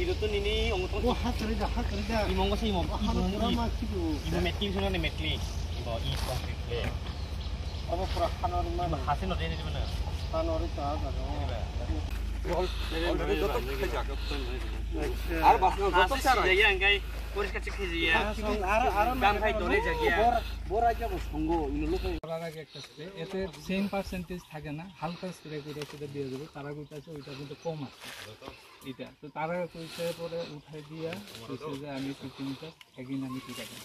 이것도 니니 엉뚱 하트리다 이몬 것이 이몬 이모 메티 손에 메티 이거 이 스파크래 아버 프라 하나만 하신 너 되는 거는 하나를 다 আর বাসনা যত চার জায়গা আঙ্গাই পরিষ্কার চিকে জিয়া আর গান খাই ধরে জায়গা বড় আইয়া সঙ্গ ইনো লোক করার আগে একটা স্প্রে এতে সেম পার্সেন্টেজ থাকে না হালকা স্প্রে করে সেটা দিয়ে দেব তারা কইতাছে ওইটা কিন্তু কম আছে এটা তো তারা কইছে পরে উঠাই দিয়া কইছে যে আমি 15 মিটার একদিন আমি ঠিক আছে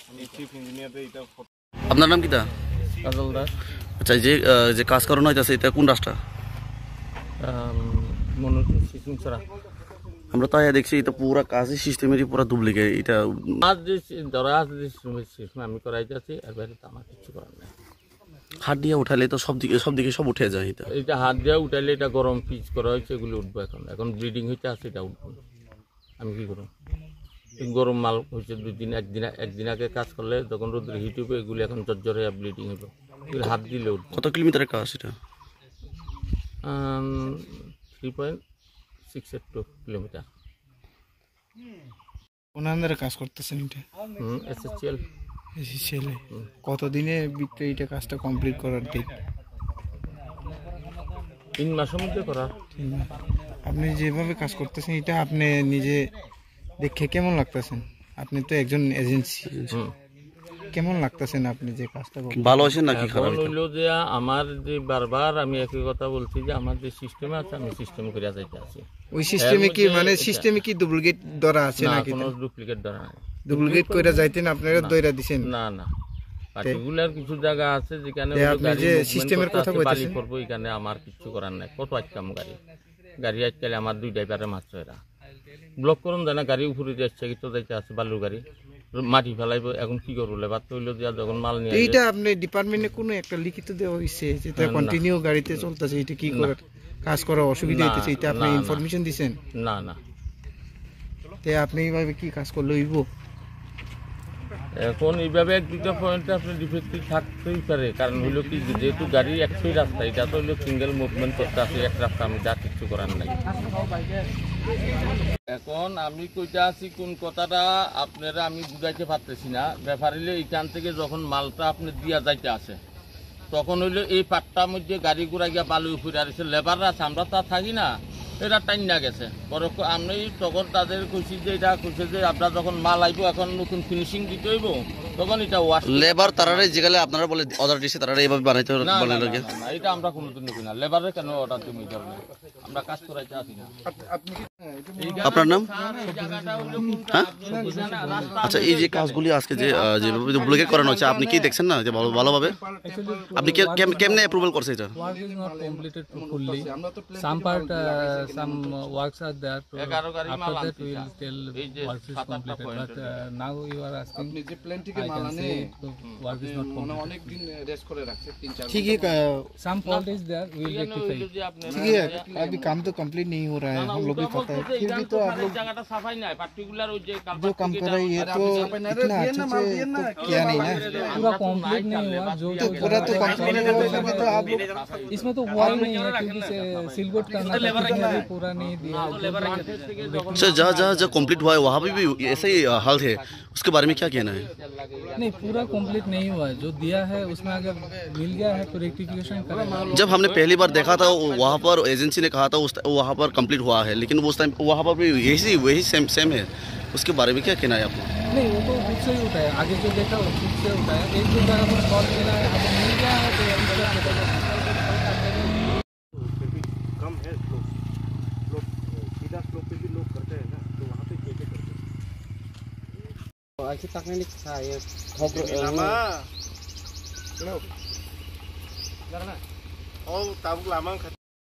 আমি চিফ ইঞ্জিনিয়ার রে এটা আপনার নাম কিটা কাজল দাস আচ্ছা যে কাজ করানো হইতাছে এটা কোন রাস্তা সিসিমছড়া আমরা তো আয়া দেখছি এটা পুরো কাজই সিস্টেমেরই পুরো ডুপ্লিকেট এটা আজ ধরা আছে সিস্টেম আমি করাইতেছি আর বাইরে তো আমার কিছু করার নাই হাত দিয়ে উঠালে তো সব দিকে সব উঠে যায় এটা হাত দিয়ে উঠাইলে এটা গরম পিচ করা হয়েছে এগুলো উঠবো এখন ব্লিডিং হইতে আছে এটা উঠবো আমি কি করব গরম মাল হয়েছে একদিন আগে কাজ করলে তখন রোদ্রে হিট হবে এগুলো এখন জর্জর হয়ে ব্লিডিং হবে হাত দিলে উঠবে কত কিলোমিটারের কাজ এটা 3.682 কিলোমিটার ওনারা কাজ করতেছেন এটা এসএসএল কতদিনের ভিতরে এটা কাজটা কমপ্লিট করার ডেট 3 মাসের মধ্যে করা আপনি যেভাবে কাজ করতেছেন এটা আপনি নিজে দেখে কেমন লাগতেছেন আপনি তো একজন এজেন্সি কেমন লাগতেছেন আপনি যে কাজটা ভালো আছেন নাকি খারাপ হইলো যে আমার যে বারবার আমি একই কথা বলছি যে আমার যে সিস্টেম আছে আমি সিস্টেম করে যাইতে আছি ওই সিস্টেমে কি মানে সিস্টেমে কি ডুপ্লিকেট ধরা আছে নাকি কোনো ডুপ্লিকেট ধরা নাই ডুপ্লিকেট কইরা যাইতেন আপনারা দইরা দিবেন না পার্টিকুলার কিছু জায়গা আছে যেখানে আপনি যে সিস্টেমের কথা কইতেছেন করব এখানে আমার কিছু করার নাই কত আজকাম গাড়ি আজকাল আমার দুই ড্রাইভারে মাত্র এরা ব্লক করুন জানা গাড়ি উপরে যাচ্ছে কি তো যাইতে আছে বালুর গাড়ি মাটি ফেলাইব এখন কি করব লেবার তো হইলো দিয়া যখন মাল নিয়ে এইটা আপনি ডিপার্টমেন্টে কোনো একটা লিখিত দেওয়া হইছে যেটা কন্টিনিউ গাড়িতে চলতেছে এটা কি করে কাজ করা অসুবিধা হইতেছে এটা আপনি ইনফরমেশন দিবেন না তে আপনি এইভাবে কি কাজ করলে হইব এখন এইভাবে এক দুটো পয়েন্টে আপনি ডিফেক্টিভ থাকতেই পারে কারণ হইলো কি যেহেতু গাড়ি একটাই রাস্তা এটা তো হইলো সিঙ্গেল মুভমেন্ট করতে আছে এক রাস্তা আমি যা কিছু করার নাই এখন আমি কইতে আছি কোন কথাটা আপনারা আমি বুঝাইতে পারতেছি না ব্যাপার হইলে এইখান থেকে যখন মালটা আপনি দিয়া যাইতে আছে তখন হইলো এই পাটটার মধ্যে গাড়ি ঘোড়া গিয়া বালু উপরে আসছে লেবাররা আছে আমরা তো থাকি না এটা টাইম না গেছে পরে আমি তখন তাদের কইছি যে এটা কইছে যে আপনারা যখন মাল আইব এখন নতুন ফিনিশিং দিতে হইব তখন এটা ওয়াশ লেবার তারারে যেগুলো আপনারা বলে অর্ডার দিছে তারারে এইভাবে বানাইতে বলে লাগে না এটা আমরা কোনোদিন নিব না লেবারে কেন অর্ডার দিই ধরে আমরা কাজ করাইতে আসি না আপনার নাম আচ্ছা এই যে কাজগুলি আজকে যে যেভাবে ডুপ্লিকেট করানো হচ্ছে আপনি কি দেখছেন না যে ভালোভাবে আপনি কেমনে অ্যাপ্রুভাল করছেন এটা work is not completed fully some part some works are there so after that we will tell work is completed but now you are asking আপনি যে প্ল্যানটিকে মাল আনে work is not মানে completed অনেক দিন রেস্ট করে রাখছে 3-4 ठीक है some fault is there we will rectify ठीक है अभी काम तो कंप्लीट नहीं हो रहा है हम लोग भी पता है फिर भी तो आप लोग জায়গাটা সাফাই নাই পার্টিকুলার ওই যে जो काम कर रहे हैं ये तो इतना अच्छे से तो किया नहीं ना पूरा कंप्लीट नहीं हुआ जो तो पूरा तो कंप्लीट नहीं हुआ फिर भी तो आप लोग इसमें तो हुआ ही नहीं है क्योंकि सिलगोट करना था अभी पूरा नहीं दिया सर जहाँ कंप्लीट हुआ है वहाँ पे भी ऐसा ही हाल है उसके बारे में क्या कहना है नहीं पूरा कंप्लीट नहीं हुआ है जो दिया है उसमें अगर मिल गया है तो रेक्टिफिकेशन करेंगे जब हमने पहली बार देखा था वहाँ पर एजेंसी ने कहा था वहाँ पर कंप्लीट हुआ है लेकिन उस टाइम वहाँ पर भी वही सेम है उसके बारे में क्या कहना है आपको नहीं वो तो खुद से ही उठाया आगे जो देखा वो खुद से उठाया एक दो जगह पर कॉल किया है अगर मिल गया है तो कम है लोग सीधा स्लोप पे भी लोग करते हैं ना तो वहाँ पे कैसे करते हैं ऐसे तकने लिखा है lama hello ओ ताबुक lama